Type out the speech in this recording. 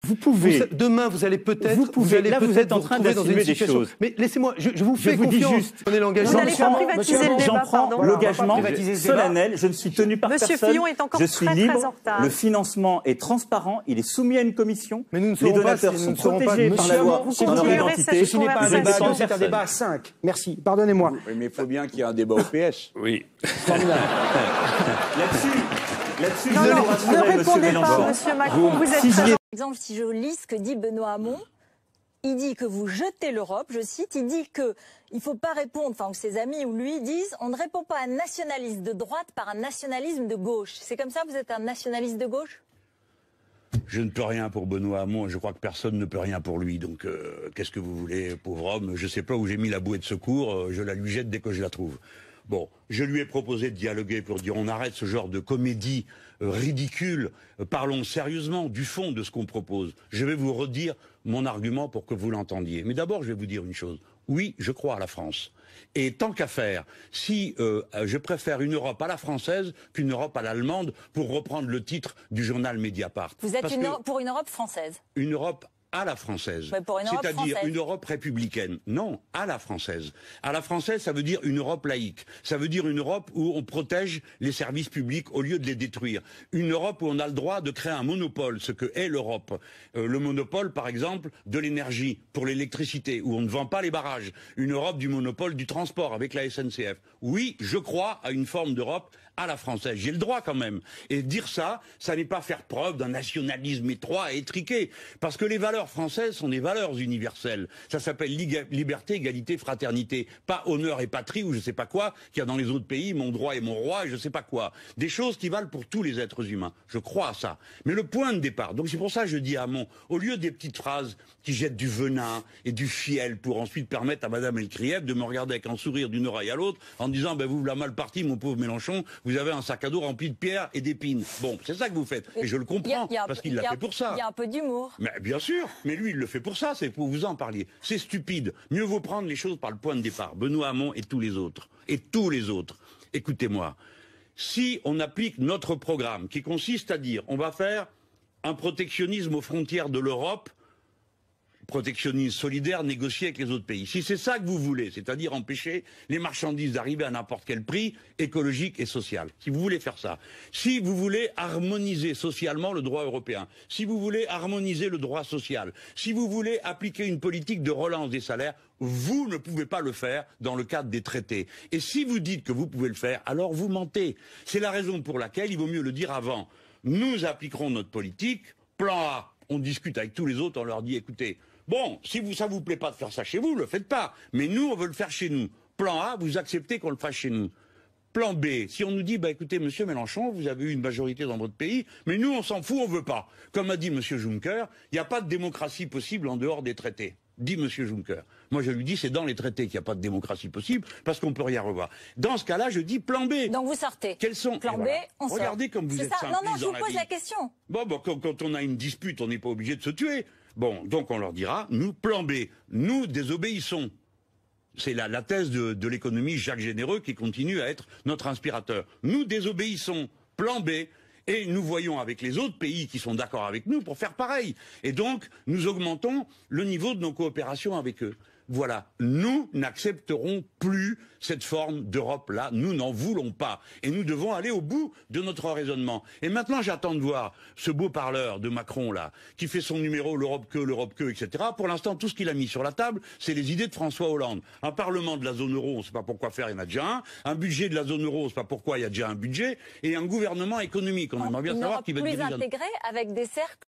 Vous pouvez. Demain, vous allez peut-être. Vous êtes en train d'assumer des choses. Mais laissez-moi, je vous fais confiance. Prenez l'engagement. Vous n'allez pas privatiser le débat, J'en prends pardon. l'engagement solennel. Je ne suis tenu par Monsieur personne. Fillon est encore je suis très libre. en retard. Le financement est transparent. Il est soumis à une commission. Mais nous ne Les serons pas, donateurs nous sont ne serons pas- protégés par la loi Vous dans leur continuerez identité. cette Ce n'est pas un conversation. débat à deux, Personne. c'est un débat à 5. Merci. Pardonnez-moi. Oui, mais il faut bien qu'il y ait un débat au PS. Oui. Formidable. Là-dessus, Non, je non, vais ne rassurer Monsieur répondez Mélenchon. pas, Monsieur Macron. Vous êtes très Par exemple, si je lis ce que dit Benoît Hamon, il dit que vous jetez l'Europe, je cite, il dit qu'il ne faut pas répondre, enfin, ses amis ou lui disent, on ne répond pas à un nationalisme de droite par un nationalisme de gauche. C'est comme ça, vous êtes un nationaliste de gauche? Je ne peux rien pour Benoît Hamon et je crois que personne ne peut rien pour lui. Donc, qu'est-ce que vous voulez, pauvre homme? Je ne sais pas où j'ai mis la bouée de secours, je la lui jette dès que je la trouve. Bon, je lui ai proposé de dialoguer pour dire on arrête ce genre de comédie ridicule, parlons sérieusement du fond de ce qu'on propose. Je vais vous redire mon argument pour que vous l'entendiez. Mais d'abord, je vais vous dire une chose. Oui, je crois à la France. Et tant qu'à faire, si je préfère une Europe à la française qu'une Europe à l'allemande, pour reprendre le titre du journal Mediapart. Vous êtes pour une Europe française? Une Europe à la française, Mais pour une Europe c'est-à-dire française. une Europe républicaine. Non, à la française. À la française, ça veut dire une Europe laïque. Ça veut dire une Europe où on protège les services publics au lieu de les détruire. Une Europe où on a le droit de créer un monopole, ce que est l'Europe. Le monopole, par exemple, de l'énergie, pour l'électricité, où on ne vend pas les barrages. Une Europe du monopole du transport avec la SNCF. Oui, je crois à une forme d'Europe à la française. J'ai le droit quand même. Et dire ça, ça n'est pas faire preuve d'un nationalisme étroit et étriqué. Parce que les valeurs françaises sont des valeurs universelles. Ça s'appelle liberté, égalité, fraternité. Pas honneur et patrie ou je sais pas quoi, qu'il y a dans les autres pays, mon droit et mon roi et je sais pas quoi. Des choses qui valent pour tous les êtres humains. Je crois à ça. Mais le point de départ, donc c'est pour ça que je dis à Hamon, au lieu des petites phrases qui jettent du venin et du fiel pour ensuite permettre à Madame Elkrief de me regarder avec un sourire d'une oreille à l'autre en disant, ben vous, la mal parti, mon pauvre Mélenchon, vous avez un sac à dos rempli de pierres et d'épines. Bon, c'est ça que vous faites. Et je le comprends, parce qu'il l'a fait pour ça. Il y a un peu d'humour. Mais bien sûr, mais lui, il le fait pour ça, c'est pour vous en parler. C'est stupide. Mieux vaut prendre les choses par le point de départ. Benoît Hamon et tous les autres. Et tous les autres. Écoutez-moi. Si on applique notre programme, qui consiste à dire, on va faire un protectionnisme aux frontières de l'Europe, protectionnisme solidaire négocié avec les autres pays. Si c'est ça que vous voulez, c'est-à-dire empêcher les marchandises d'arriver à n'importe quel prix, écologique et social, si vous voulez faire ça, si vous voulez harmoniser socialement le droit européen, si vous voulez harmoniser le droit social, si vous voulez appliquer une politique de relance des salaires, vous ne pouvez pas le faire dans le cadre des traités. Et si vous dites que vous pouvez le faire, alors vous mentez. C'est la raison pour laquelle il vaut mieux le dire avant. Nous appliquerons notre politique, plan A, on discute avec tous les autres, on leur dit, écoutez, bon, si ça vous plaît pas de faire ça chez vous, le faites pas. Mais nous, on veut le faire chez nous. Plan A, vous acceptez qu'on le fasse chez nous. Plan B, si on nous dit, bah écoutez, monsieur Mélenchon, vous avez eu une majorité dans votre pays, mais nous, on s'en fout, on veut pas. Comme a dit monsieur Juncker, il n'y a pas de démocratie possible en dehors des traités. Dit monsieur Juncker. Moi, je lui dis, c'est dans les traités qu'il n'y a pas de démocratie possible, parce qu'on peut rien revoir. Dans ce cas-là, je dis plan B. Donc vous sortez. Quels sont Plan B, on sort. Regardez comme vous êtes ça. Non, simpliste je dans vous pose vie. la question. Bon, quand on a une dispute, on n'est pas obligé de se tuer. Bon, donc on leur dira, nous, plan B, nous désobéissons. C'est la thèse de l'économie Jacques Généreux qui continue à être notre inspirateur. Nous désobéissons, plan B, et nous voyons avec les autres pays qui sont d'accord avec nous pour faire pareil. Et donc, nous augmentons le niveau de nos coopérations avec eux. Voilà, nous n'accepterons plus cette forme d'Europe-là, nous n'en voulons pas. Et nous devons aller au bout de notre raisonnement. Et maintenant, j'attends de voir ce beau parleur de Macron-là, qui fait son numéro l'Europe que, etc. Pour l'instant, tout ce qu'il a mis sur la table, c'est les idées de François Hollande. Un parlement de la zone euro, on ne sait pas pourquoi faire, il y en a déjà un. Un budget de la zone euro, on ne sait pas pourquoi, il y a déjà un budget. Et un gouvernement économique, on aimerait bien savoir qui va diriger. Plus intégré avec des cercles